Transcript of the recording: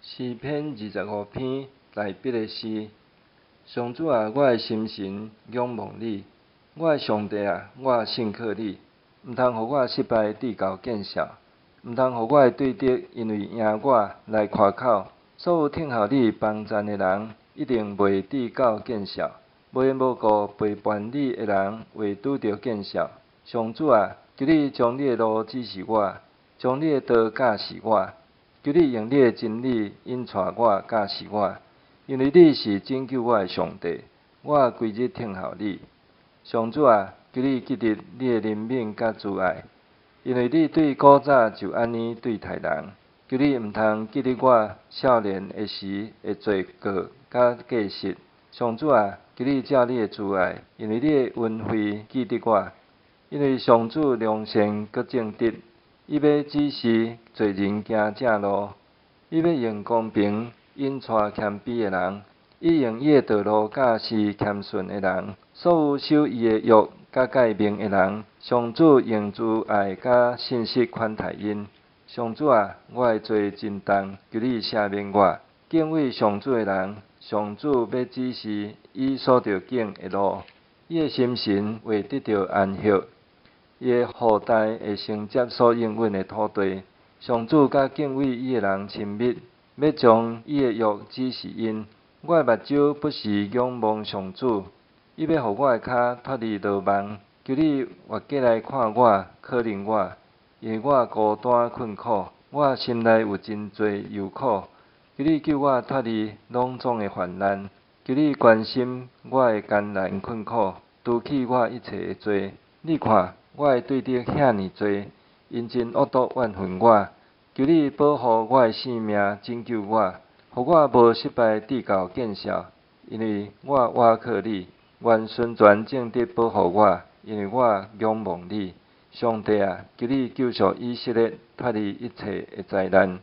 诗篇25篇内笔的诗。上主啊，我的心神仰望你，我的上帝啊，我信靠你。毋通互我失败致到见笑，毋通互我的对敌因为赢我来夸口。所有听候你帮赞的人，一定袂致到见笑。无缘无故陪伴你的人，会拄着见笑。上主啊，求你将你的路指示我，将你的道教示我。求你用你的真理引带我、教示我，因为你是拯救我的上帝，我规日听候你。上主啊，求你记得你的怜悯甲慈爱，因为你对古早就安尼对待人。求你毋通记得我少年的时的罪过甲过失。上主啊，求你照你的慈爱，因为你的恩惠记得我。因为上主良善佮正直，伊要指示罪人行正路，伊要用公平引带谦卑的人，伊用伊的道路教示谦顺的人。所有守伊的约甲诫命的人，上主用慈爱甲信实款待因。上主啊，我的罪真重，求你赦免我。敬畏上主的人，上主要指示伊所着行的路，伊的心神会得到安息。伊的后代会承接所应允的土地。上主甲敬畏伊的人亲密，要将伊的约指示因。我的目睭不时仰望上主，伊要互我的脚脱离落网。求你活过来看我，可怜我，因为我孤单困苦，我心内有真侪忧苦。求你救我脱离拢总的患难，求你关心我的艰难困苦，除去我一切的罪。你看，我的对敌遐尼多，因真恶毒怨恨我。求你保护我的性命，拯救我，互我无失败致到见笑。因为我倚靠你，愿顺全正直保护我，因为我仰望你。上帝啊，求你救赎以色列，脱离一切的灾难。